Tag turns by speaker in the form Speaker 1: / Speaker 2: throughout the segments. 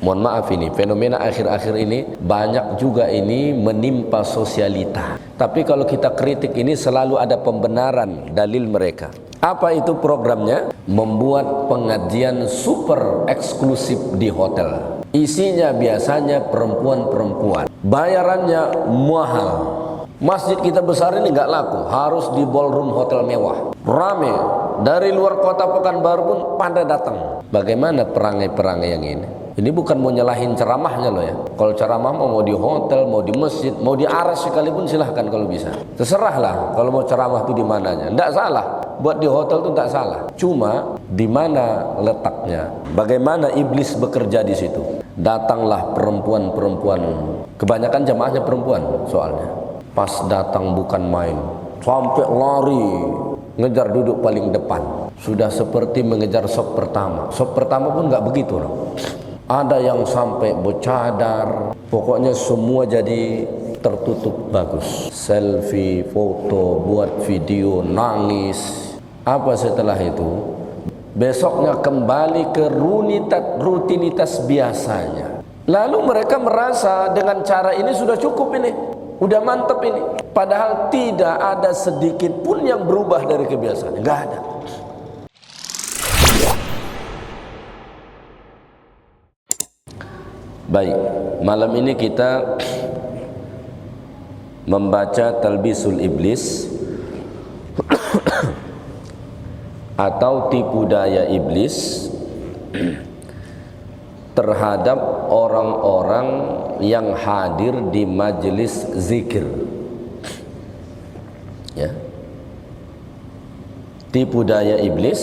Speaker 1: Mohon maaf, ini fenomena akhir-akhir ini banyak juga ini menimpa sosialita. Tapi kalau kita kritik ini selalu ada pembenaran dalil mereka. Apa itu programnya? Membuat pengajian super eksklusif di hotel. Isinya biasanya perempuan-perempuan. Bayarannya mahal. Masjid kita besar ini nggak laku, harus di ballroom hotel mewah. Rame, dari luar kota Pekanbaru pun pada datang. Bagaimana perangai-perangai yang ini? Ini bukan mau nyalahin ceramahnya loh ya. Kalau ceramah mau di hotel, mau di masjid, mau di aras sekalipun silahkan kalau bisa. Terserahlah kalau mau ceramah itu di mananya. Tidak salah. Buat di hotel itu tidak salah. Cuma di mana letaknya? Bagaimana iblis bekerja di situ? Datanglah perempuan-perempuan. Kebanyakan jamaahnya perempuan soalnya. Pas datang bukan main. Sampai lari. Ngejar duduk paling depan. Sudah seperti mengejar sop pertama. Sop pertama pun nggak begitu loh. Ada yang sampai bercadar. Pokoknya semua jadi tertutup bagus. Selfie, foto, buat video, nangis. Apa setelah itu? Besoknya kembali ke rutinitas biasanya. Lalu mereka merasa dengan cara ini sudah cukup ini. Udah mantep ini. Padahal tidak ada sedikit pun yang berubah dari kebiasaan. Nggak ada. Baik, malam ini kita membaca Talbisul Iblis atau tipu daya iblis terhadap orang-orang yang hadir di majelis zikir. Ya. Tipu daya iblis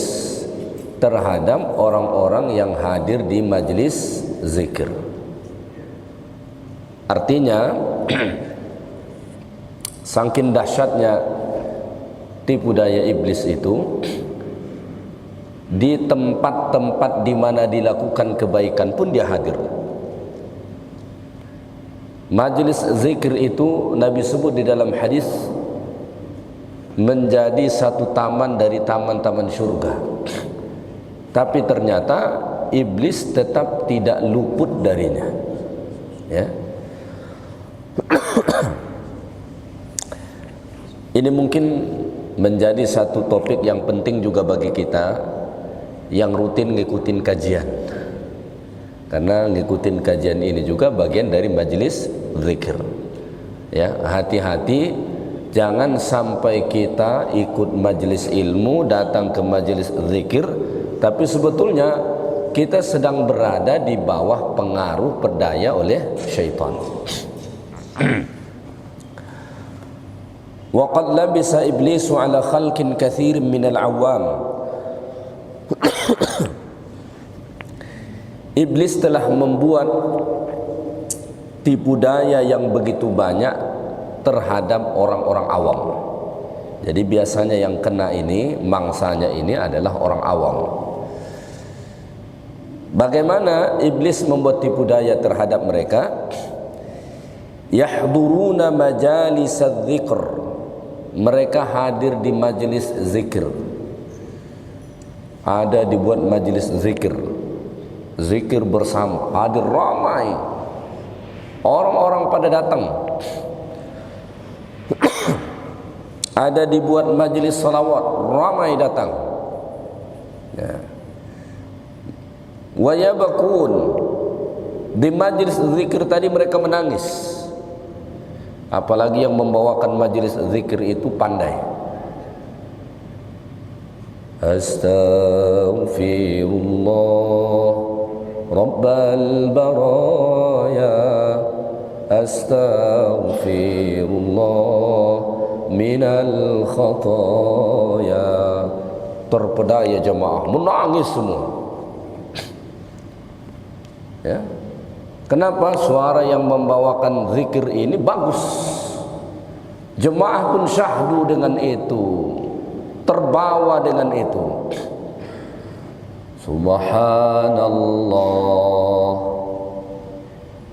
Speaker 1: terhadap orang-orang yang hadir di majelis zikir. Artinya saking dahsyatnya tipu daya iblis itu, di tempat-tempat di mana dilakukan kebaikan pun dia hadir. Majelis zikir itu Nabi sebut di dalam hadis menjadi satu taman dari taman-taman surga. Tapi ternyata iblis tetap tidak luput darinya. Ya. Ini mungkin menjadi satu topik yang penting juga bagi kita yang rutin ngikutin kajian. Karena ngikutin kajian ini juga bagian dari majelis zikir. Ya, hati-hati jangan sampai kita ikut majelis ilmu, datang ke majelis zikir, tapi sebetulnya kita sedang berada di bawah pengaruh perdaya oleh syaitan. Wa qad labisa iblisu ala khalqin katsirin minal awam. Iblis telah membuat tipu daya yang begitu banyak terhadap orang-orang awam. Jadi biasanya yang kena ini, mangsanya ini adalah orang awam. Bagaimana iblis membuat tipu daya terhadap mereka? Yahduruna majalis dzikr. Mereka hadir di majelis zikir. Ada dibuat majelis zikir. Zikir bersama, hadir ramai. Orang-orang pada datang. Ada dibuat majelis salawat, ramai datang. Ya. Wa yabakun. Di majelis zikir tadi mereka menangis. Apalagi yang membawakan majelis zikir itu pandai. Astaghfirullah Rabbal baraya, astaghfirullah minal khataya. Terpedaya jemaah, menangis semua. Ya. Kenapa? Suara yang membawakan zikir ini bagus. Jemaah pun syahdu dengan itu, terbawa dengan itu. Subhanallah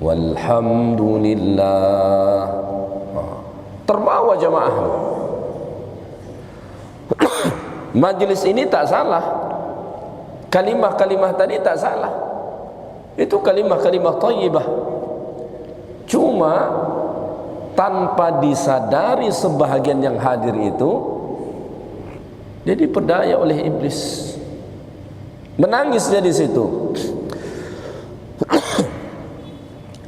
Speaker 1: walhamdulillah. Terbawa jemaah. Majelis ini tak salah. Kalimah-kalimah tadi tak salah. Itu kalimah-kalimah thayyibah. Cuma tanpa disadari sebahagian yang hadir itu jadi diperdaya oleh iblis. Menangis dia di situ.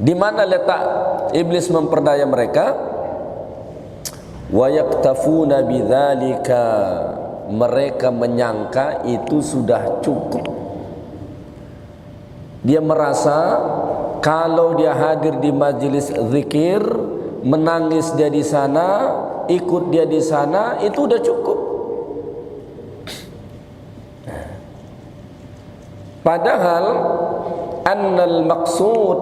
Speaker 1: Di mana letak iblis memperdaya mereka? Wa yaktafuna bidzalika, mereka menyangka itu sudah cukup. Dia merasa kalau dia hadir di majelis zikir, menangis dia di sana, ikut dia di sana, itu udah cukup. Padahal annal maqsud,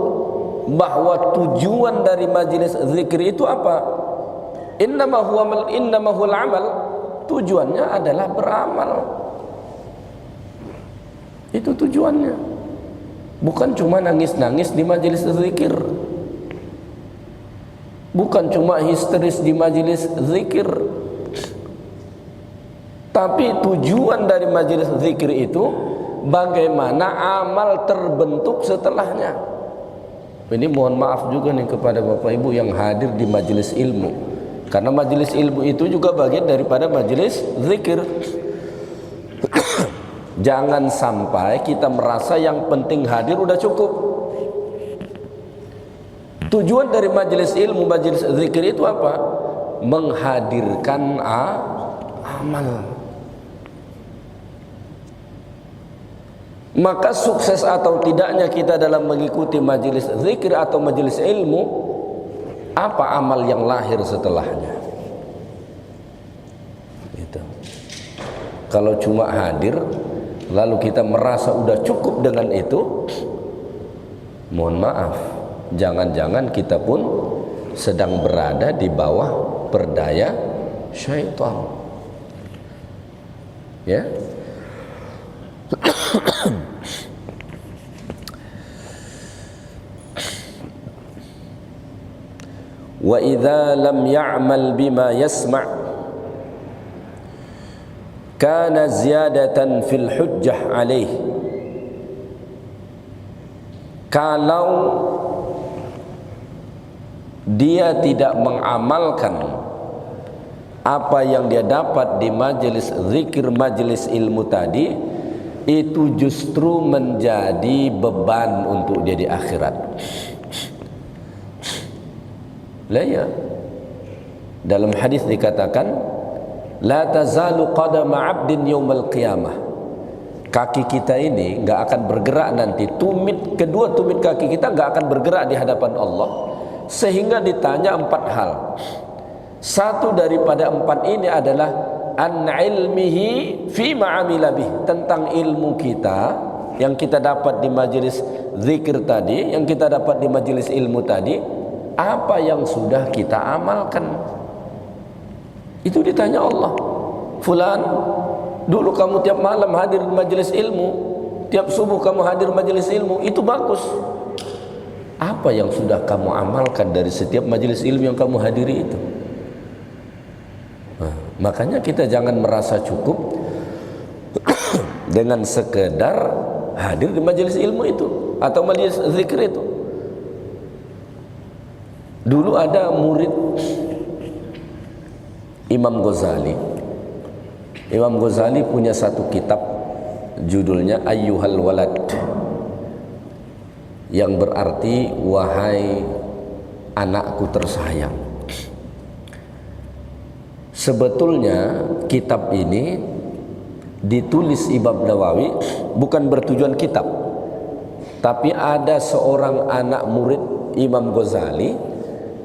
Speaker 1: bahwa tujuan dari majelis zikir itu apa? Innama huwal amal, tujuannya adalah beramal. Itu tujuannya. Bukan cuma nangis-nangis di majelis zikir, bukan cuma histeris di majelis zikir, tapi tujuan dari majelis zikir itu bagaimana amal terbentuk setelahnya. Ini mohon maaf juga nih kepada Bapak Ibu yang hadir di majelis ilmu, karena majelis ilmu itu juga bagian daripada majelis zikir. Jangan sampai kita merasa yang penting hadir udah cukup. Tujuan dari majelis ilmu, majelis zikir itu apa? Menghadirkan amal. Maka sukses atau tidaknya kita dalam mengikuti majelis zikir atau majelis ilmu, apa amal yang lahir setelahnya? Gitu. Kalau cuma hadir lalu kita merasa udah cukup dengan itu, mohon maaf, jangan-jangan kita pun sedang berada di bawah perdaya syaitan. Ya. Wa idza lam ya'mal bima yasma' kana ziyadatan fil hujjah alaih. Kalau dia tidak mengamalkan apa yang dia dapat di majelis zikir, majelis ilmu tadi, itu justru menjadi beban untuk dia di akhirat. Lah ya, dalam hadis dikatakan la tazalu qadama 'abdin yaumal qiyamah. Kaki kita ini enggak akan bergerak nanti, kedua tumit kaki kita enggak akan bergerak di hadapan Allah sehingga ditanya 4 hal. Satu daripada 4 ini adalah an ilmihi fi ma amila bih, tentang ilmu kita yang kita dapat di majelis zikir tadi, yang kita dapat di majelis ilmu tadi, apa yang sudah kita amalkan. Itu ditanya Allah. Fulan, dulu kamu tiap malam hadir di majelis ilmu, tiap subuh kamu hadir di majelis ilmu, itu bagus. Apa yang sudah kamu amalkan dari setiap majelis ilmu yang kamu hadiri itu? Nah, makanya kita jangan merasa cukup dengan sekedar hadir di majelis ilmu itu atau majelis zikir itu. Dulu ada murid Imam Ghazali. Imam Ghazali punya satu kitab judulnya Ayyuhal Walad, yang berarti wahai anakku tersayang. Sebetulnya kitab ini ditulis Imam Nawawi bukan bertujuan kitab, tapi ada seorang anak murid Imam Ghazali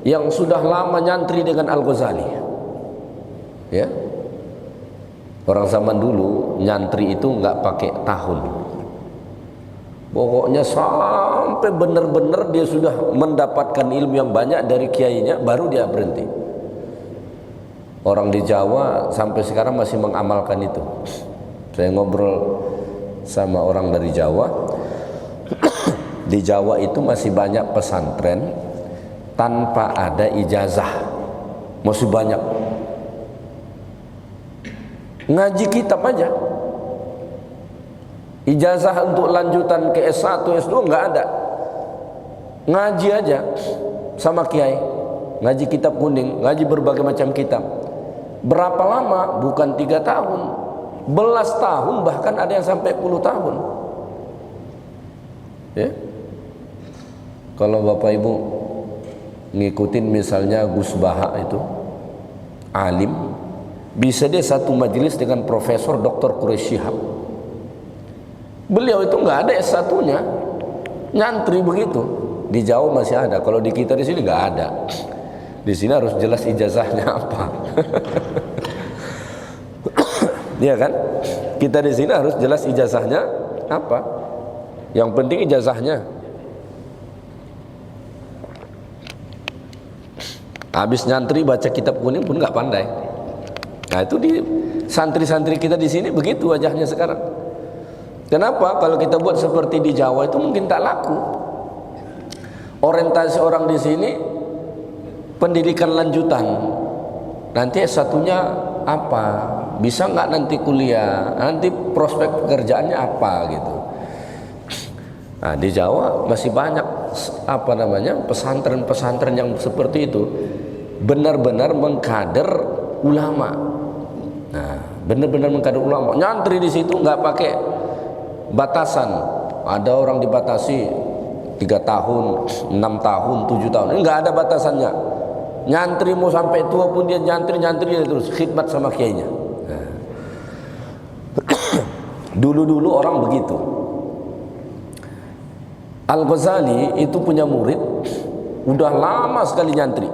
Speaker 1: yang sudah lama nyantri dengan Al-Ghazali. Ya, orang zaman dulu nyantri itu nggak pakai tahun, pokoknya sampai benar-benar dia sudah mendapatkan ilmu yang banyak dari kiainya baru dia berhenti. Orang di Jawa sampai sekarang masih mengamalkan itu. Saya ngobrol sama orang dari Jawa, di Jawa itu masih banyak pesantren tanpa ada ijazah, masih banyak. Ngaji kitab aja. Ijazah untuk lanjutan ke S1, S2 nggak ada. Ngaji aja sama kiai, ngaji kitab kuning, ngaji berbagai macam kitab. Berapa lama? Bukan 3 tahun, belas tahun, bahkan ada yang sampai 10 tahun. Ya, kalau Bapak Ibu ngikutin misalnya Gus Baha itu alim, bisa dia satu majelis dengan Profesor Dr. Quraish Shihab. Beliau itu nggak ada S1-nya, nyantri begitu. Di Jawa masih ada, kalau di kita di sini nggak ada. Di sini harus jelas ijazahnya apa. Iya kan? Kita di sini harus jelas ijazahnya apa. Yang penting ijazahnya. Habis nyantri baca kitab kuning pun nggak pandai. Nah itu di santri-santri kita di sini begitu wajahnya sekarang. Kenapa? Kalau kita buat seperti di Jawa itu mungkin tak laku. Orientasi orang di sini pendidikan lanjutan. Nanti S1-nya apa? Bisa nggak nanti kuliah? Nanti prospek pekerjaannya apa gitu. Nah, di Jawa masih banyak pesantren-pesantren yang seperti itu, benar-benar mengkader ulama. Nah, benar-benar mengkader ulama. Nyantri di situ nggak pakai batasan. Ada orang dibatasi 3 tahun, 6 tahun, 7 tahun. Ini nggak ada batasannya. Nyantri mau sampai tua pun dia nyantri terus khidmat sama kiainya. Nah. Dulu-dulu orang begitu. Al-Ghazali itu punya murid udah lama sekali nyantri.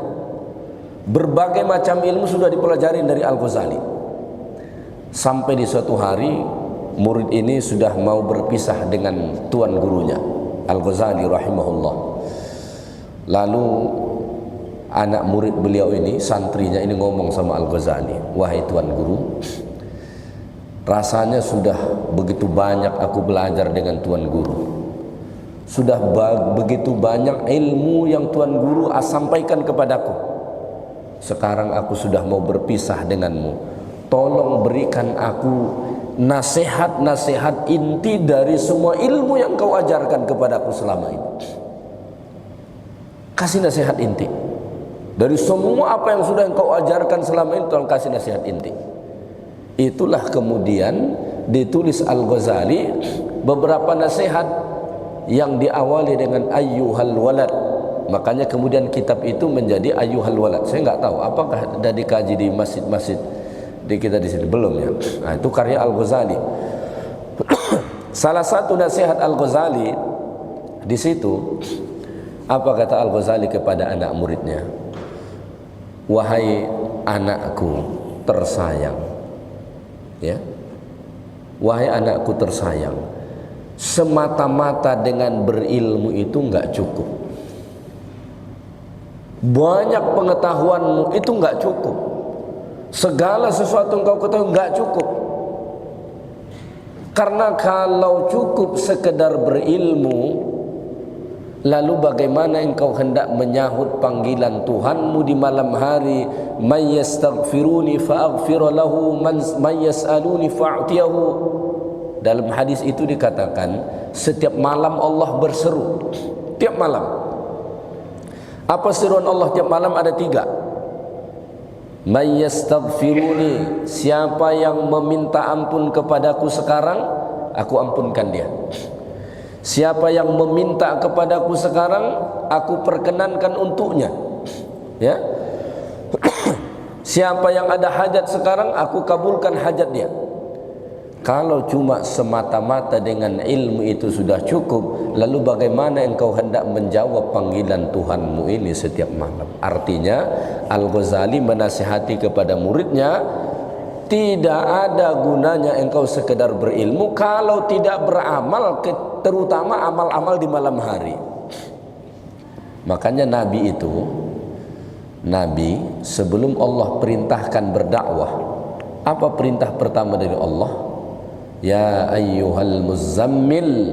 Speaker 1: Berbagai macam ilmu sudah dipelajari dari Al-Ghazali. Sampai di suatu hari murid ini sudah mau berpisah dengan tuan gurunya, Al-Ghazali rahimahullah. Lalu anak murid beliau ini, santrinya ini ngomong sama Al-Ghazali, "Wahai tuan guru, rasanya sudah begitu banyak aku belajar dengan tuan guru. Sudah begitu banyak ilmu yang tuan guru sampaikan kepadaku. Sekarang aku sudah mau berpisah denganmu. Tolong berikan aku nasihat-nasihat inti dari semua ilmu yang kau ajarkan kepadaku selama ini. Kasih nasihat inti dari semua apa yang sudah engkau ajarkan selama ini, tolong kasih nasihat inti." Itulah kemudian ditulis Al-Ghazali beberapa nasihat yang diawali dengan ayyuhal walad. Makanya kemudian kitab itu menjadi ayyuhal walad. Saya nggak tahu apakah ada dikaji di masjid-masjid di kita di sini, belum ya. Nah, itu karya Al-Ghazali. Salah satu nasihat Al-Ghazali di situ, apa kata Al-Ghazali kepada anak muridnya? "Wahai anakku tersayang, ya, wahai anakku tersayang, semata-mata dengan berilmu itu nggak cukup. Banyak pengetahuanmu itu nggak cukup. Segala sesuatu yang kau ketahui nggak cukup. Karena kalau cukup sekedar berilmu, lalu bagaimana engkau hendak menyahut panggilan Tuhanmu di malam hari? May yastaghfiruni fa'aghfir lahu, man yas'aluni fa'utiyahu." Dalam hadis itu dikatakan setiap malam Allah berseru. Tiap malam. Apa seruan Allah tiap malam? Ada 3. May yastaghfiruni, siapa yang meminta ampun kepadaku sekarang, aku ampunkan dia. Siapa yang meminta kepadaku sekarang, aku perkenankan untuknya. Ya. Siapa yang ada hajat sekarang, aku kabulkan hajat dia. Kalau cuma semata-mata dengan ilmu itu sudah cukup, lalu bagaimana engkau hendak menjawab panggilan Tuhanmu ini setiap malam? Artinya Al-Ghazali menasihati kepada muridnya, tidak ada gunanya engkau sekedar berilmu kalau tidak beramal, terutama amal-amal di malam hari. Makanya Nabi sebelum Allah perintahkan berdakwah, apa perintah pertama dari Allah? Ya ayyuhal muzammil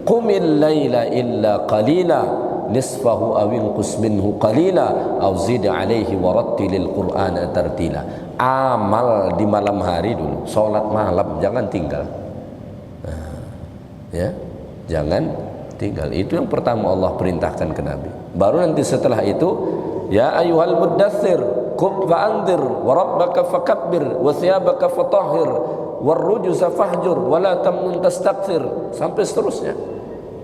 Speaker 1: qumil laila illa qalila nisfahu aw inqus minhu qalila aw zid alaihi warattilil qur'ana tartila. Amal di malam hari dulu, salat malam jangan tinggal. Ya, jangan tinggal. Itu yang pertama Allah perintahkan ke Nabi. Baru nanti setelah itu, ya ayyuhal muddatsir qum fa'anzir wa rabbaka fakabbir wa thiyabaka fatahhir warrujuza fahjur wa la tamnun tastakthir, sampai seterusnya.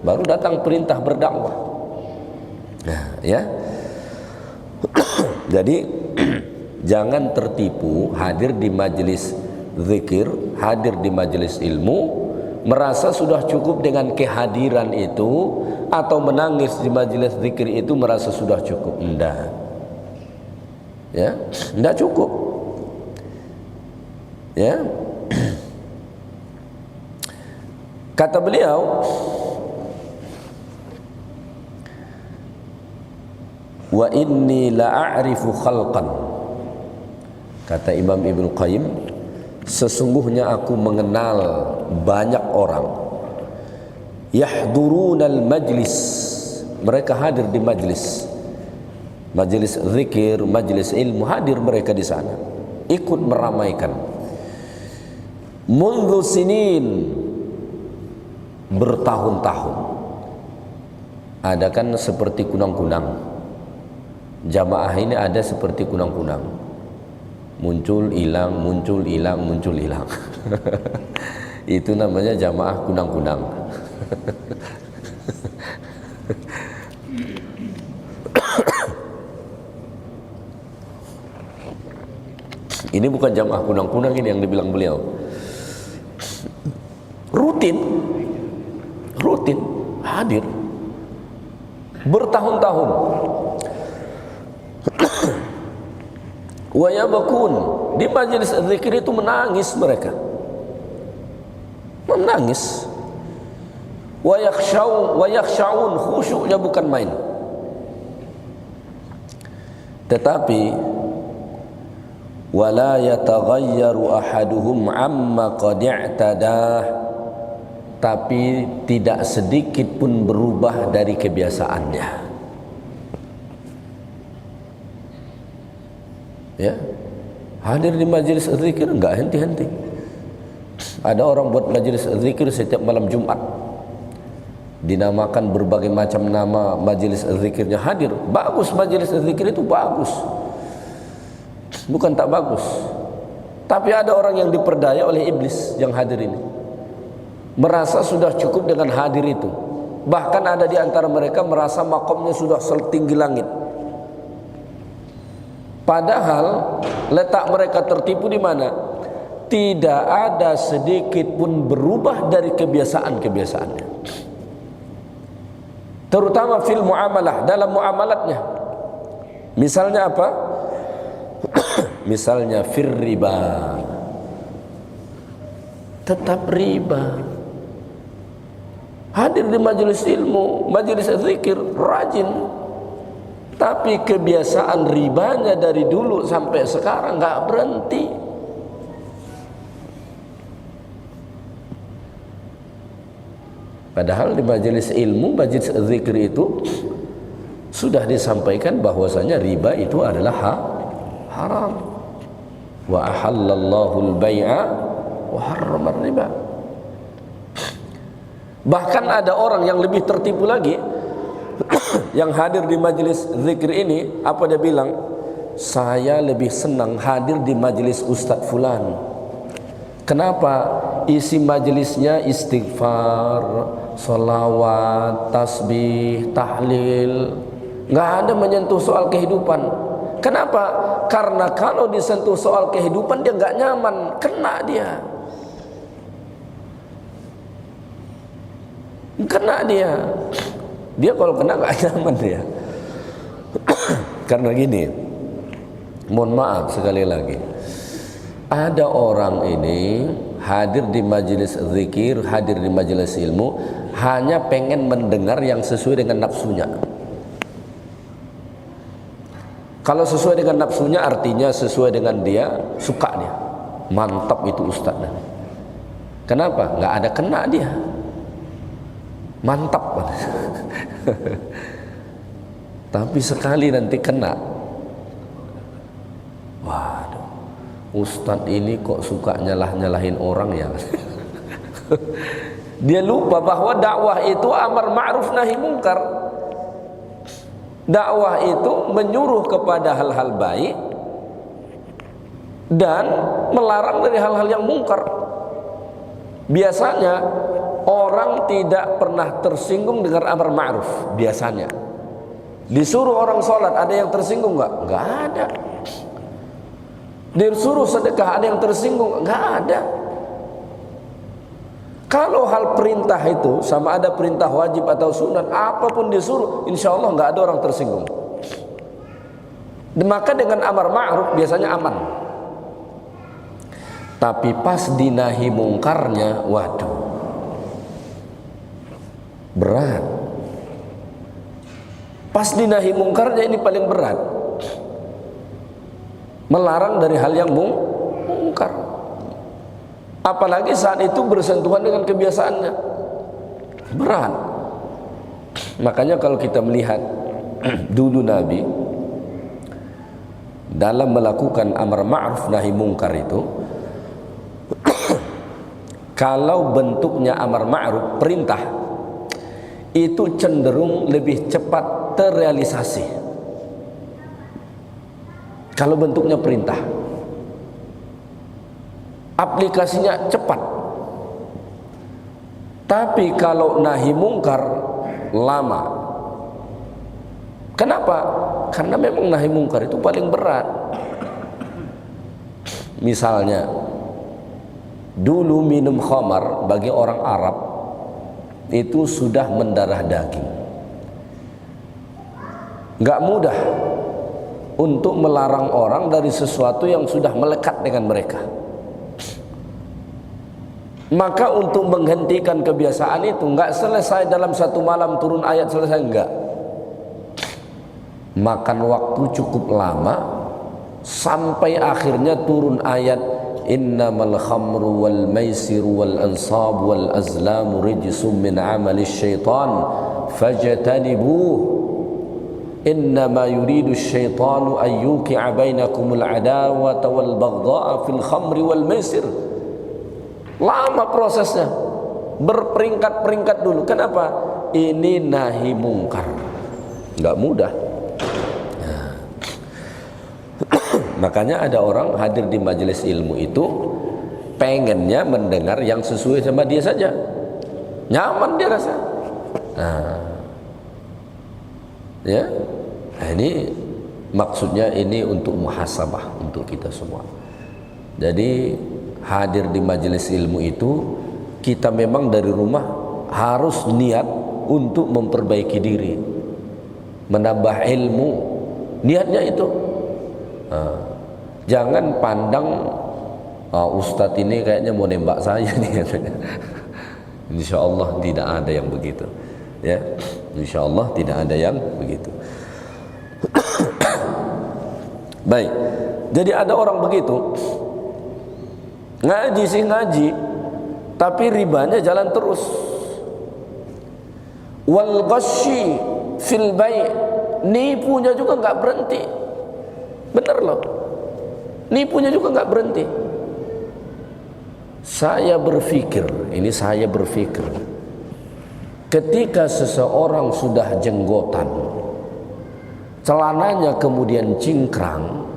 Speaker 1: Baru datang perintah berdakwah. Nah, ya. Jadi jangan tertipu hadir di majelis zikir, hadir di majelis ilmu, merasa sudah cukup dengan kehadiran itu, atau menangis di majelis zikir itu merasa sudah cukup. Enggak. Ya, enggak cukup. Ya. Kata beliau, wa inni la'arifu khalqan, kata Imam Ibnu Qayyim, sesungguhnya aku mengenal banyak orang, yahdurunal majlis, mereka hadir di majlis zikir, majlis ilmu, hadir mereka di sana, ikut meramaikan. Mundu sinin, bertahun-tahun. Ada kan seperti kunang-kunang, jamaah ini ada seperti kunang-kunang, muncul hilang, muncul hilang, muncul hilang. Itu namanya jamaah kunang-kunang. Ini bukan jamaah kunang-kunang ini yang dibilang beliau. Rutin hadir bertahun-tahun. Wa yabkun, di majelis zikir itu menangis mereka. Menangis. Wa yakhsha'un, khusyuknya bukan main. Tetapi wala yataghayyaru ahaduhum amma qad i'tadah, tapi tidak sedikit pun berubah dari kebiasaannya. Ya, hadir di majelis zikir enggak henti-henti. Ada orang buat majelis zikir setiap malam Jumat, dinamakan berbagai macam nama majelis zikirnya, hadir. Bagus, majelis zikir itu bagus, bukan tak bagus. Tapi ada orang yang diperdaya oleh iblis yang hadir ini, merasa sudah cukup dengan hadir itu. Bahkan ada di antara mereka merasa makomnya sudah setinggi langit. Padahal letak mereka tertipu di mana? Tidak ada sedikit pun berubah dari kebiasaan-kebiasaannya. Terutama fil muamalah, dalam muamalatnya. Misalnya apa? Misalnya fir riba, tetap riba. Hadir di majelis ilmu, majelis zikir, rajin, tapi kebiasaan ribanya dari dulu sampai sekarang nggak berhenti. Padahal di majelis ilmu, majelis zikir itu sudah disampaikan bahwasanya riba itu adalah haram. Wa ahallallahu al-bai'a wa harrama riba. Bahkan ada orang yang lebih tertipu lagi, yang hadir di majelis zikir ini, apa dia bilang? Saya lebih senang hadir di majelis Ustadz Fulan. Kenapa? Isi majelisnya istighfar, sholawat, tasbih, tahlil, nggak ada menyentuh soal kehidupan. Kenapa? Karena kalau disentuh soal kehidupan dia nggak nyaman, kena dia. Dia kalau kena nggak nyaman dia. Karena gini, mohon maaf sekali lagi, ada orang ini hadir di majelis zikir, hadir di majelis ilmu, hanya pengen mendengar yang sesuai dengan nafsunya. Kalau sesuai dengan nafsunya artinya sesuai dengan dia, suka dia, mantap itu ustaz. Kenapa? Nggak ada kena dia, mantap. Tapi sekali nanti kena, waduh, ustaz ini kok suka nyalahin orang ya. Dia lupa bahwa dakwah itu amar ma'ruf nahi mungkar. Dakwah itu menyuruh kepada hal-hal baik dan melarang dari hal-hal yang mungkar. Biasanya orang tidak pernah tersinggung dengan amar ma'ruf. Biasanya disuruh orang sholat, ada yang tersinggung nggak? Nggak ada. Disuruh sedekah, ada yang tersinggung? Nggak ada. Kalau hal perintah itu sama ada perintah wajib atau sunat, apapun disuruh, insya Allah nggak ada orang tersinggung. Maka dengan amar ma'ruf biasanya aman. Tapi pas dinahi mungkarnya, waduh, berat. Pas dinahi mungkarnya ini paling berat. Melarang dari hal yang mungkar. Apalagi saat itu bersentuhan dengan kebiasaannya, berat. Makanya kalau kita melihat dulu Nabi dalam melakukan amar ma'ruf nahi mungkar itu, kalau bentuknya amar ma'ruf perintah, itu cenderung lebih cepat terrealisasi. Kalau bentuknya perintah, aplikasinya cepat. Tapi kalau nahi mungkar lama. Kenapa? Karena memang nahi mungkar itu paling berat. Misalnya dulu minum khamar bagi orang Arab itu sudah mendarah daging. Gak mudah untuk melarang orang dari sesuatu yang sudah melekat dengan mereka. Maka untuk menghentikan kebiasaan itu nggak selesai dalam satu malam turun ayat selesai, enggak. Makan waktu cukup lama sampai akhirnya turun ayat innamal khamru wal maisiru wal ansab wal azlamu rijsum min amali syaitan fajtanibuh innama yuridu syaitanu ayyuki'a bainakumul adawata wal baghdha'a fil khamri wal maisir. Lama prosesnya, berperingkat-peringkat dulu. Kenapa? Ini nahi mungkar, nggak mudah. Nah. Makanya ada orang hadir di majelis ilmu itu pengennya mendengar yang sesuai sama dia saja, nyaman dia rasa. Nah, ya, nah, ini maksudnya ini untuk muhasabah untuk kita semua. Jadi hadir di majelis ilmu itu kita memang dari rumah harus niat untuk memperbaiki diri, menambah ilmu, niatnya itu. Jangan pandang Ustadz ini kayaknya mau nembak saya nih. Insya Allah tidak ada yang begitu, ya. Insya Allah tidak ada yang begitu. Baik, jadi ada orang begitu. Ngaji sih ngaji, tapi ribanya jalan terus. Wal ghasyi fil bai', nipunya juga nggak berhenti. Bener loh, nipunya juga nggak berhenti. Saya berpikir, ketika seseorang sudah jenggotan, celananya kemudian cingkrang,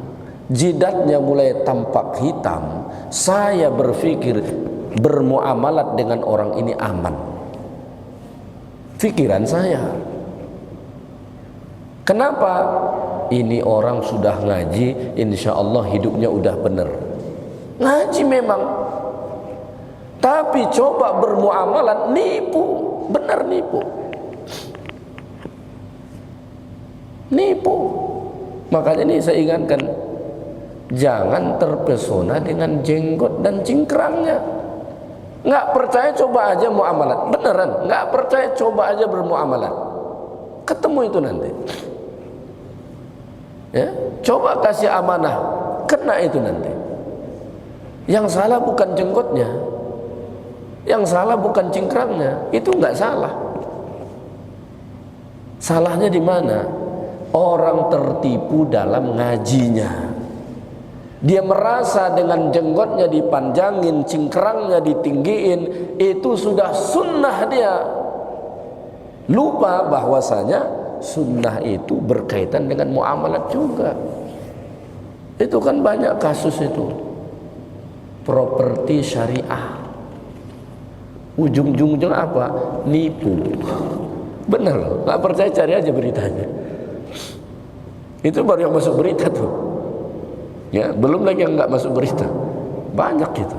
Speaker 1: jidatnya mulai tampak hitam, saya berpikir bermuamalat dengan orang ini aman. Pikiran saya. Kenapa? Ini orang sudah ngaji, insya Allah hidupnya udah benar. Ngaji memang, tapi coba bermuamalat, nipu, benar nipu. Nipu. Makanya ini saya ingatkan, jangan terpesona dengan jenggot dan cingkrangnya. Nggak percaya coba aja muamalat, beneran. Nggak percaya coba aja bermuamalat, ketemu itu nanti. Ya, coba kasih amanah, kena itu nanti. Yang salah bukan jenggotnya, yang salah bukan cingkrangnya, itu nggak salah. Salahnya di mana? Orang tertipu dalam ngajinya. Dia merasa dengan jenggotnya dipanjangin, cingkrangnya ditinggiin, itu sudah sunnah dia. Lupa bahwasanya sunnah itu berkaitan dengan muamalat juga. Itu kan banyak kasus itu. Properti syariah. Ujung-ujungnya apa? Nipu. Benar, nggak percaya cari aja beritanya. Itu baru yang masuk berita tuh. Ya, belum lagi yang nggak masuk berita. Banyak gitu.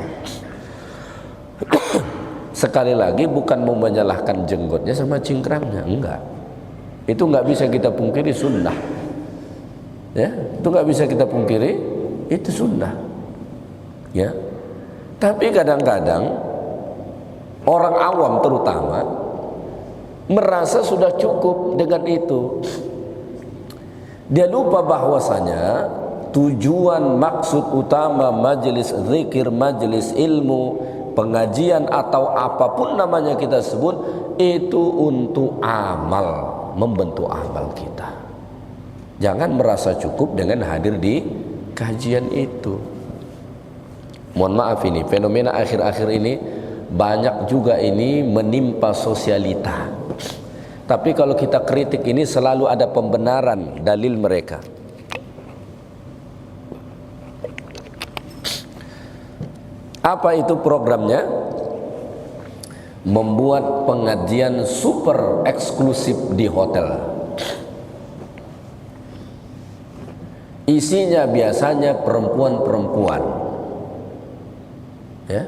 Speaker 1: Sekali lagi bukan mau menyalahkan jenggotnya sama cingkrangnya, enggak. Itu nggak bisa kita pungkiri sunnah. Ya, itu nggak bisa kita pungkiri, itu sunnah. Ya. Tapi kadang-kadang orang awam terutama merasa sudah cukup dengan itu. Dia lupa bahwasanya tujuan maksud utama majelis zikir, majelis ilmu, pengajian atau apapun namanya kita sebut, itu untuk amal, membentuk amal kita. Jangan merasa cukup dengan hadir di kajian itu. Mohon maaf, ini fenomena akhir-akhir ini banyak juga ini menimpa sosialita. Tapi kalau kita kritik ini selalu ada pembenaran dalil mereka. Apa itu programnya? Membuat pengajian super eksklusif di hotel. Isinya biasanya perempuan-perempuan. Ya.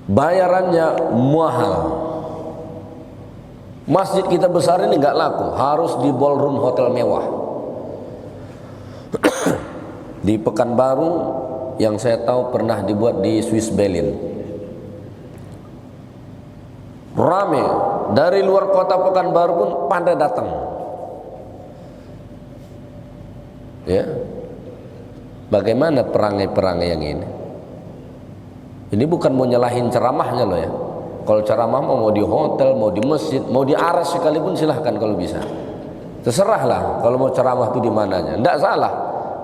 Speaker 1: Bayarannya mahal. Masjid kita besar ini nggak laku, harus di ballroom hotel mewah. Di Pekanbaru yang saya tahu pernah dibuat di Swiss Berlin. Rame dari luar kota Pekanbaru pun pada datang. Ya. Bagaimana perangai-perangai yang ini? Ini bukan mau nyalahin ceramahnya loh ya. Kalau ceramah mau di hotel, mau di masjid, mau di aras sekalipun silahkan kalau bisa. Terserahlah kalau mau ceramah itu di mananya. Tidak salah.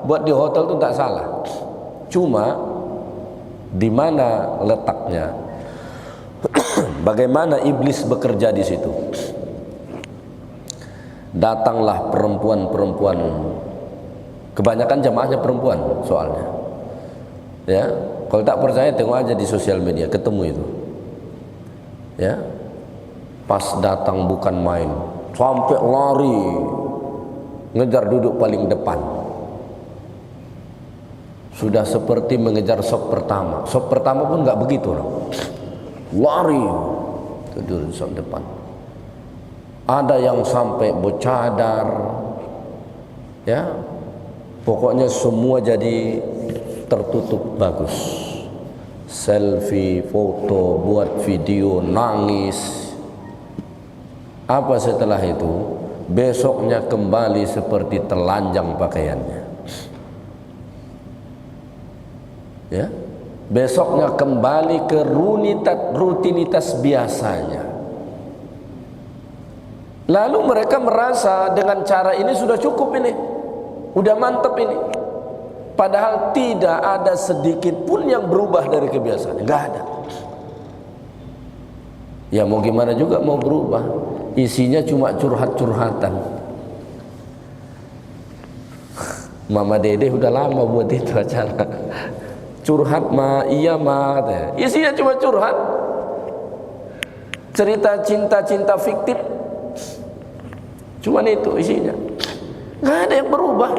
Speaker 1: Buat di hotel itu tidak salah. Cuma di mana letaknya? Bagaimana iblis bekerja di situ? Datanglah perempuan-perempuan. Kebanyakan jamaahnya perempuan soalnya. Ya, kalau tak percaya tengok aja di sosial media, ketemu itu. Ya, pas datang bukan main, sampai lari, ngejar duduk paling depan. Sudah seperti mengejar sok pertama. Sok pertama pun nggak begitu loh. Lari, duduk sok depan. Ada yang sampai bercadar, ya, pokoknya semua jadi tertutup bagus. Selfie, foto, buat video, nangis. Apa setelah itu? Besoknya kembali seperti telanjang pakaiannya. Ya, besoknya kembali ke rutinitas biasanya. Lalu mereka merasa dengan cara ini sudah cukup ini, udah mantep ini. Padahal tidak ada sedikit pun yang berubah dari kebiasaan, nggak ada. Ya mau gimana juga mau berubah, isinya cuma curhat-curhatan. Mama Dede udah lama buat itu acara. Curhat ma, iya ma, isinya cuma curhat. Cerita cinta-cinta fiktif, cuman itu isinya. Nggak ada yang berubah.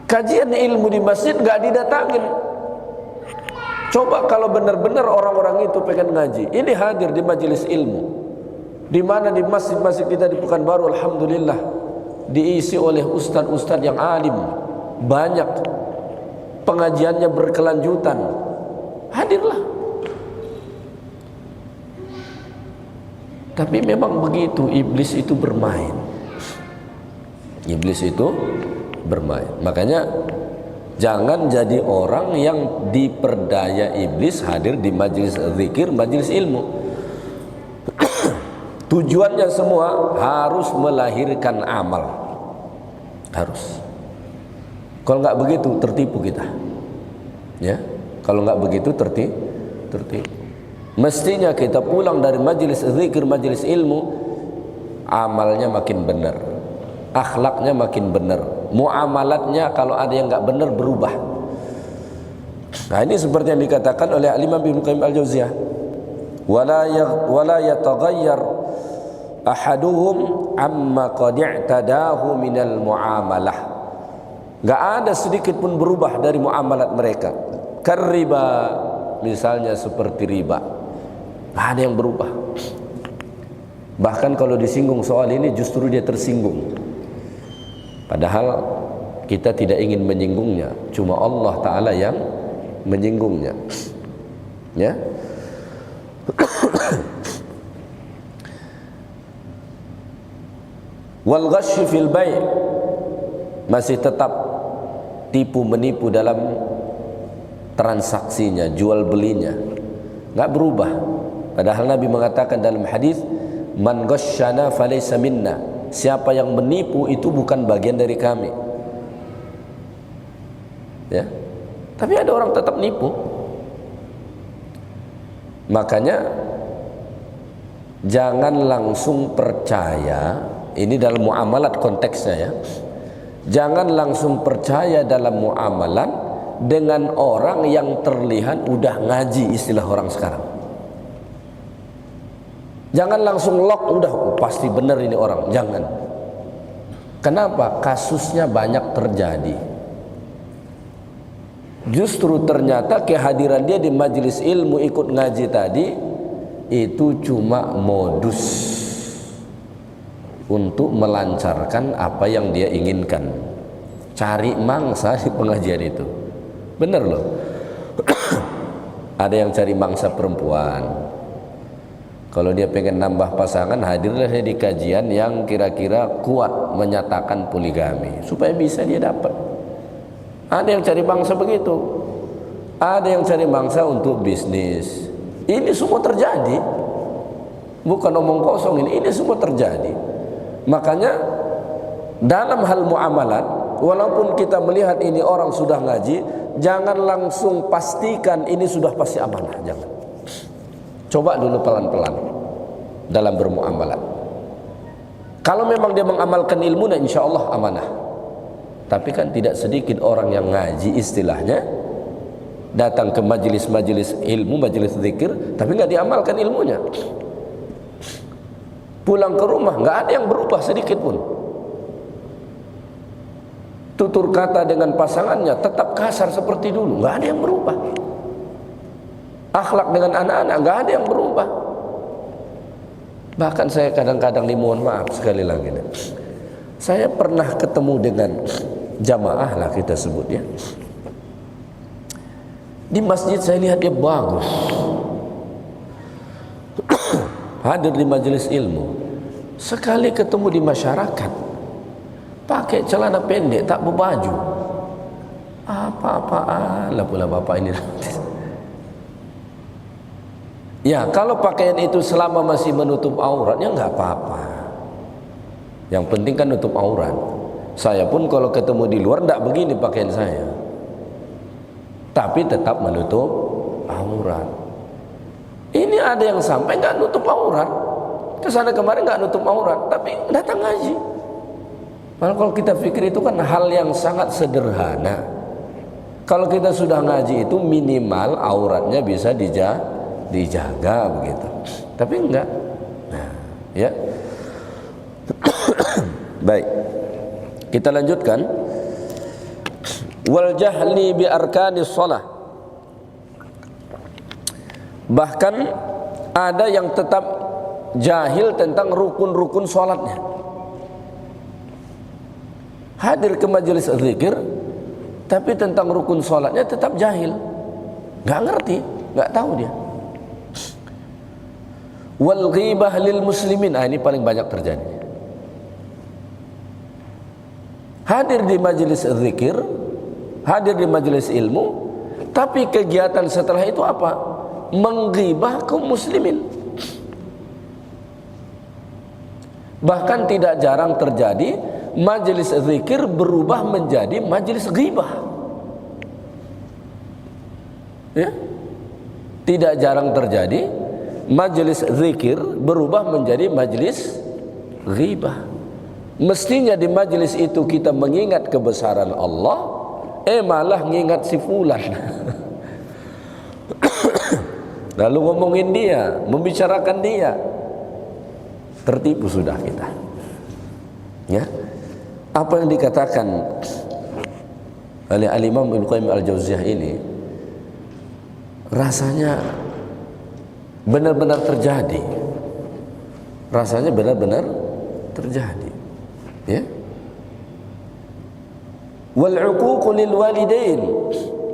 Speaker 1: Kajian ilmu di masjid nggak didatangin. Coba kalau benar-benar orang-orang itu pengen ngaji, ini hadir di majelis ilmu. Di mana di masjid-masjid kita di Pekanbaru, alhamdulillah diisi oleh ustadz-ustadz yang alim, banyak, pengajiannya berkelanjutan. Hadirlah. Tapi memang begitu, iblis itu bermain. Iblis itu bermain. Makanya jangan jadi orang yang diperdaya iblis hadir di majelis zikir, majelis ilmu. Tujuannya semua harus melahirkan amal. Harus. Kalau nggak begitu tertipu kita. Ya, kalau nggak begitu tertipu. Mestinya kita pulang dari majelis zikir, majelis ilmu, amalnya makin benar, akhlaknya makin benar, muamalatnya kalau ada yang nggak benar berubah. Nah, ini seperti yang dikatakan oleh Imam Ibnu Qayyim al-Jauziyah, wala yataghayyar ahaduhum amma qad i'tadahu minal muamalah. Gak ada sedikit pun berubah dari muamalat mereka. Kariba, misalnya seperti riba, gak ada yang berubah. Bahkan kalau disinggung soal ini justru dia tersinggung. Padahal kita tidak ingin menyinggungnya, cuma Allah Ta'ala yang menyinggungnya. Ya. Wal ghasy fil bai', masih tetap tipu menipu dalam transaksinya, jual belinya, nggak berubah. Padahal Nabi mengatakan dalam hadis, man ghasyana falaysa minna, siapa yang menipu itu bukan bagian dari kami. Ya, tapi ada orang tetap nipu. Makanya jangan langsung percaya, ini dalam muamalat konteksnya ya. Jangan langsung percaya dalam muamalat dengan orang yang terlihat udah ngaji, istilah orang sekarang. Jangan langsung lock, udah pasti benar ini orang, jangan. Kenapa? Kasusnya banyak terjadi. Justru ternyata kehadiran dia di majelis ilmu ikut ngaji tadi itu cuma modus untuk melancarkan apa yang dia inginkan, cari mangsa di pengajian itu. Bener loh. Ada yang cari mangsa perempuan, kalau dia pengen nambah pasangan, hadirlah dia di kajian yang kira-kira kuat menyatakan poligami supaya bisa dia dapat. Ada yang cari mangsa begitu, ada yang cari mangsa untuk bisnis. Ini semua terjadi, bukan omong kosong, ini semua terjadi. Makanya dalam hal muamalat, walaupun kita melihat ini orang sudah ngaji, jangan langsung pastikan ini sudah pasti amanah, jangan. Coba dulu pelan-pelan dalam bermuamalat. Kalau memang dia mengamalkan ilmu, nah insya Allah amanah. Tapi kan tidak sedikit orang yang ngaji, istilahnya datang ke majelis-majelis ilmu, majelis zikir, tapi nggak diamalkan ilmunya. Pulang ke rumah nggak ada yang berubah sedikit pun. Tutur kata dengan pasangannya tetap kasar seperti dulu, nggak ada yang berubah. Akhlak dengan anak-anak nggak ada yang berubah. Bahkan saya kadang-kadang dimohon maaf sekali lagi, saya pernah ketemu dengan jamaah lah kita sebutnya. Di masjid saya lihat dia bagus, hadir di majelis ilmu. Sekali ketemu di masyarakat pakai celana pendek, tak berbaju. Apa-apaan lah pula bapak ini. Ya, kalau pakaian itu selama masih menutup auratnya nggak apa-apa. Yang penting kan nutup aurat. Saya pun kalau ketemu di luar nggak begini pakaian saya, tapi tetap menutup aurat. Ini ada yang sampai nggak nutup aurat, kesana kemarin nggak nutup aurat, tapi datang ngaji. Malah kalau kita pikir itu kan hal yang sangat sederhana. Kalau kita sudah ngaji itu minimal auratnya bisa dijaga begitu. Tapi enggak. Nah, ya. Baik. Kita lanjutkan. Wal jahli bi arkanis shalah. Bahkan ada yang tetap jahil tentang rukun-rukun sholatnya. Hadir ke majelis zikir, tapi tentang rukun sholatnya tetap jahil, nggak ngerti, nggak tahu dia. Wal ghibah lil muslimin, ini paling banyak terjadi. Hadir di majelis zikir, hadir di majelis ilmu, tapi kegiatan setelah itu apa? Menggibah kaum muslimin. Bahkan tidak jarang terjadi majelis zikir berubah menjadi majelis ghibah. Ya, tidak jarang terjadi majelis zikir berubah menjadi majelis ghibah. Mestinya di majelis itu kita mengingat kebesaran Allah, malah ngingat si fulan. Lalu ngomongin dia, membicarakan dia, tertipu sudah kita. Ya, apa yang dikatakan oleh Al-Imam Ibnu Qayyim Al-Jauziyah ini rasanya benar-benar terjadi. Rasanya benar-benar terjadi. Ya. Wal 'uququ lil walidain.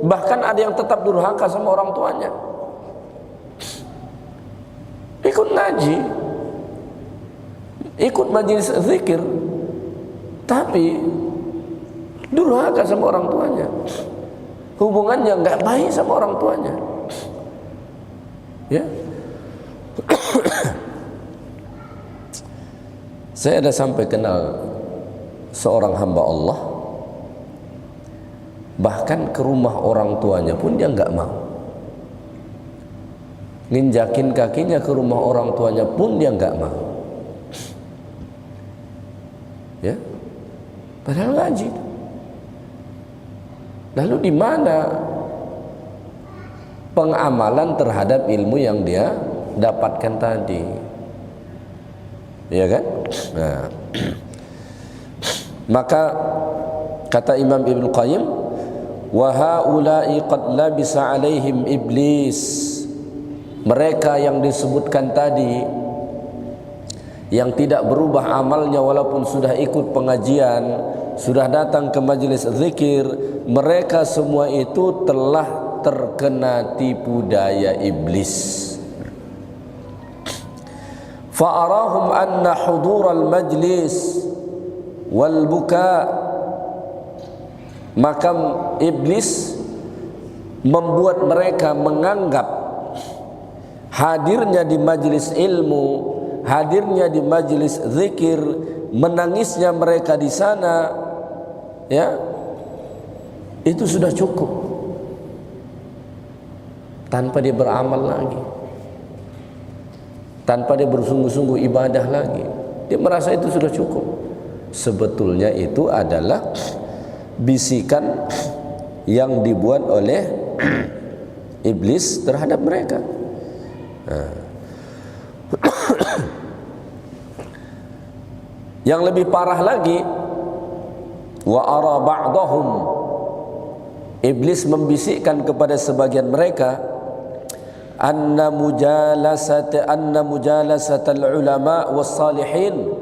Speaker 1: Bahkan ada yang tetap durhaka sama orang tuanya. Ikut ngaji, ikut majelis zikir, tapi durhaka sama orang tuanya. Hubungannya enggak baik sama orang tuanya. Ya. Saya ada sampai kenal seorang hamba Allah, bahkan ke rumah orang tuanya pun dia enggak mau. Nginjakin kakinya ke rumah orang tuanya pun dia enggak mau. Ya, padahal ngaji. Lalu di mana pengamalan terhadap ilmu yang dia dapatkan tadi? Ya kan? Nah, maka kata Imam Ibnu Qayyim, wa haula'i qad labisa alaihim iblis. Mereka yang disebutkan tadi, yang tidak berubah amalnya walaupun sudah ikut pengajian, sudah datang ke majelis zikir, mereka semua itu telah terkena tipu daya iblis. Fa'arahum anna hudural majlis wal buka, maka iblis membuat mereka menganggap hadirnya di majelis ilmu, hadirnya di majelis zikir, menangisnya mereka di sana, ya, itu sudah cukup, tanpa dia beramal lagi, tanpa dia bersungguh-sungguh ibadah lagi. Dia merasa itu sudah cukup. Sebetulnya itu adalah bisikan yang dibuat oleh iblis terhadap mereka. Yang lebih parah lagi, wa ara ba'dahum, iblis membisikkan kepada sebagian mereka, anna mujalasatal ulama was salihin,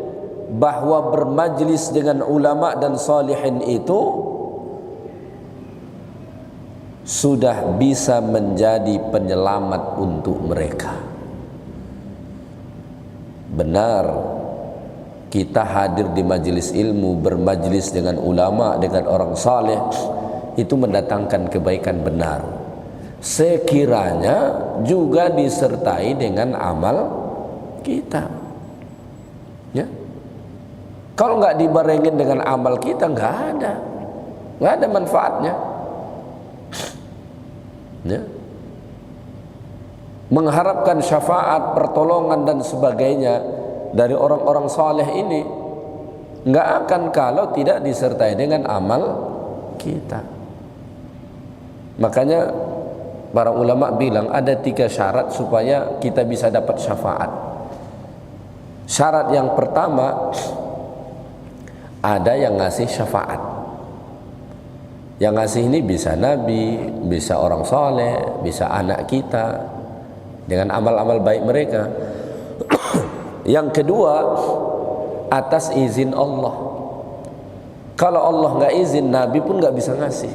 Speaker 1: bahwa bermajlis dengan ulama dan salihin itu sudah bisa menjadi penyelamat untuk mereka. Benar, kita hadir di majelis ilmu, bermajlis dengan ulama, dengan orang saleh, itu mendatangkan kebaikan, benar. Sekiranya juga disertai dengan amal kita. Ya. Kalau nggak dibarengin dengan amal kita, nggak ada manfaatnya. Ya. Mengharapkan syafaat, pertolongan dan sebagainya dari orang-orang saleh ini nggak akan kalau tidak disertai dengan amal kita. Makanya para ulama bilang ada 3 syarat supaya kita bisa dapat syafaat. Syarat yang pertama, ada yang ngasih syafaat. Yang ngasih ini bisa nabi, bisa orang soleh, bisa anak kita dengan amal-amal baik mereka. Yang kedua, atas izin Allah. Kalau Allah nggak izin, nabi pun nggak bisa ngasih.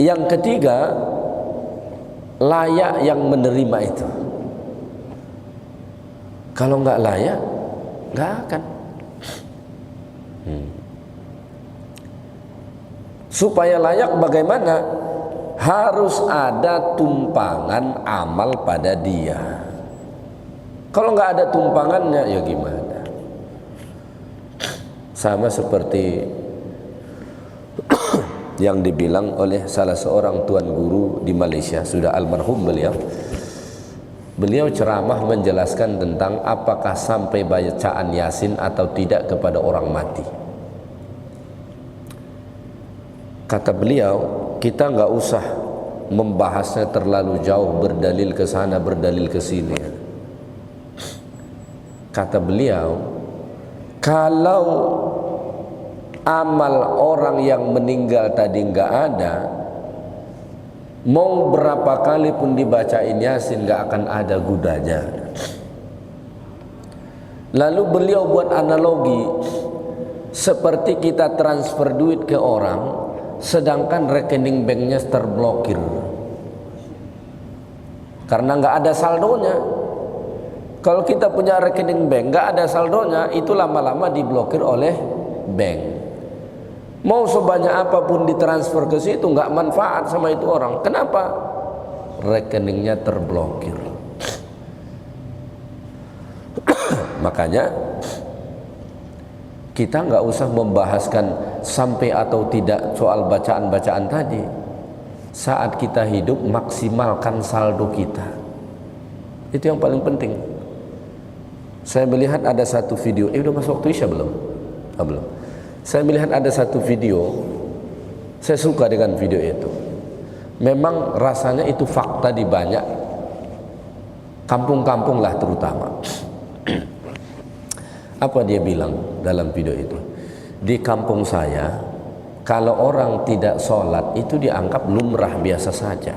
Speaker 1: Yang ketiga, layak yang menerima itu. Kalau nggak layak, nggak akan. Supaya layak bagaimana? Harus ada tumpangan amal pada dia. Kalau nggak ada tumpangannya, ya gimana? Sama seperti yang dibilang oleh salah seorang tuan guru di Malaysia, sudah almarhum beliau. Beliau ceramah menjelaskan tentang apakah sampai bacaan Yasin atau tidak kepada orang mati. Kata beliau, kita nggak usah membahasnya terlalu jauh, berdalil ke sana, berdalil ke sini. Kata beliau, kalau amal orang yang meninggal tadi nggak ada, mau berapa kali pun dibacain Yasin nggak akan ada gunanya. Lalu beliau buat analogi seperti kita transfer duit ke orang, sedangkan rekening banknya terblokir karena nggak ada saldonya. Kalau kita punya rekening bank nggak ada saldonya, itu lama-lama diblokir oleh bank. Mau sebanyak apapun ditransfer ke situ nggak manfaat sama itu orang. Kenapa? Rekeningnya terblokir. Makanya kita nggak usah membahaskan sampai atau tidak soal bacaan-bacaan tadi. Saat kita hidup, maksimalkan saldo kita. Itu yang paling penting. Saya melihat ada satu video, udah masuk waktu Isya belum? Belum. Saya melihat ada satu video, saya suka dengan video itu. Memang rasanya itu fakta di banyak kampung-kampung lah terutama. Apa dia bilang dalam video itu? Di kampung saya, kalau orang tidak sholat itu dianggap lumrah biasa saja.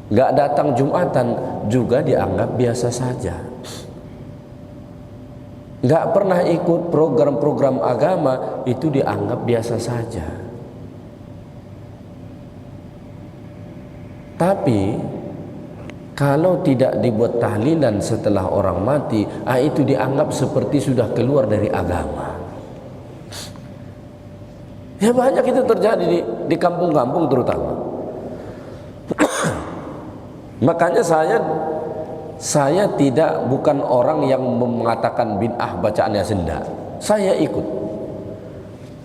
Speaker 1: Nggak datang Jumatan juga dianggap biasa saja. Nggak pernah ikut program-program agama itu dianggap biasa saja. Tapi kalau tidak dibuat tahlilan setelah orang mati, itu dianggap seperti sudah keluar dari agama. Ya banyak itu terjadi di kampung-kampung terutama. Makanya saya bukan orang yang mengatakan bid'ah bacaan Yasin. Saya ikut.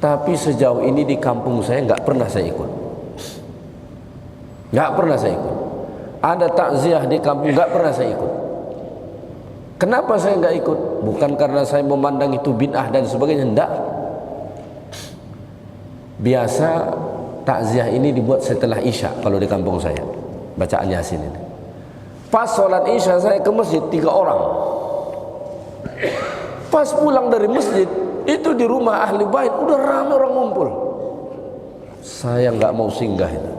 Speaker 1: Tapi sejauh ini di kampung saya nggak pernah saya ikut. Nggak pernah saya ikut. Ada takziah di kampung nggak pernah saya ikut. Kenapa saya nggak ikut? Bukan karena saya memandang itu bid'ah dan sebagainya, enggak. Biasa takziah ini dibuat setelah Isya kalau di kampung saya, bacaan Yasin ini. Pas sholat Isya saya ke masjid 3 orang. Pas pulang dari masjid itu di rumah ahli bait udah ramai orang ngumpul. Saya nggak mau singgah itu.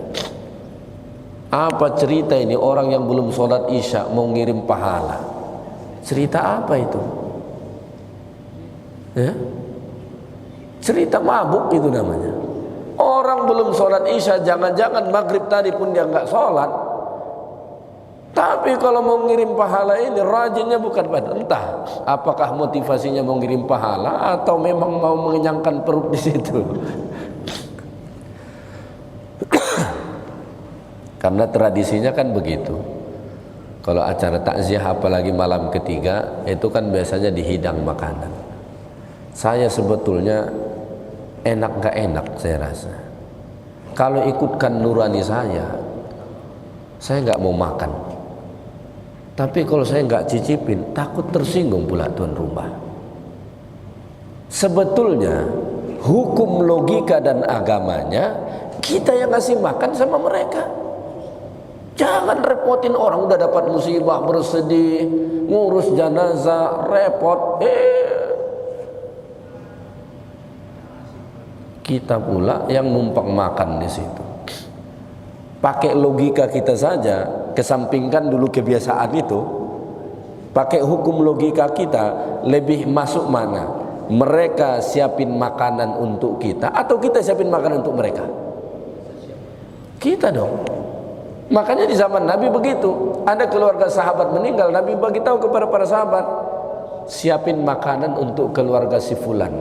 Speaker 1: Apa cerita ini, orang yang belum sholat Isya mau ngirim pahala? Cerita apa itu? Ya? Cerita mabuk itu namanya. Orang belum sholat Isya, jangan-jangan maghrib tadi pun dia nggak sholat. Tapi kalau mau ngirim pahala ini rajinnya bukan pada, entah apakah motivasinya mau ngirim pahala atau memang mau mengenyangkan perut di situ. Karena tradisinya kan begitu. Kalau acara takziah apalagi malam ketiga itu kan biasanya dihidang makanan. Saya sebetulnya enak gak enak saya rasa. Kalau ikutkan nurani saya nggak mau makan. Tapi kalau saya nggak cicipin, takut tersinggung pula tuan rumah. Sebetulnya hukum logika dan agamanya kita yang ngasih makan sama mereka. Jangan repotin orang udah dapat musibah bersedih, ngurus jenazah repot. Kita pula yang numpang makan di situ. Pakai logika kita saja, kesampingkan dulu kebiasaan itu. Pakai hukum logika kita, lebih masuk mana? Mereka siapin makanan untuk kita atau kita siapin makanan untuk mereka? Kita dong. Makanya di zaman Nabi begitu. Ada keluarga sahabat meninggal, Nabi bagi tahu kepada para sahabat, siapin makanan untuk keluarga si fulan.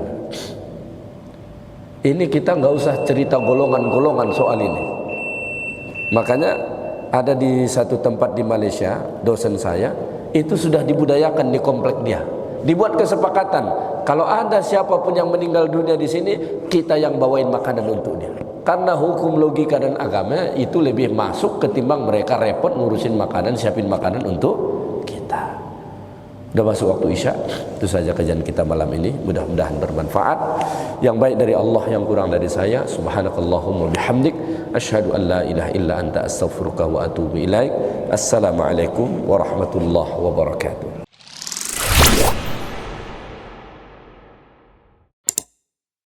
Speaker 1: Ini kita nggak usah cerita golongan-golongan soal ini. Makanya ada di satu tempat di Malaysia, dosen saya itu sudah dibudayakan di komplek dia. Dibuat kesepakatan, kalau ada siapapun yang meninggal dunia di sini, kita yang bawain makanan untuk dia. Karena hukum logika dan agama itu lebih masuk ketimbang mereka repot ngurusin makanan, siapin makanan untuk kita. Sudah masuk waktu Isya. Itu saja kajian kita malam ini. Mudah-mudahan bermanfaat. Yang baik dari Allah, yang kurang dari saya. Subhanakallahumma bihamdik, asyhadu an la ilaha illa anta astaghfiruka wa atubu ilaik. Assalamualaikum warahmatullahi wabarakatuh.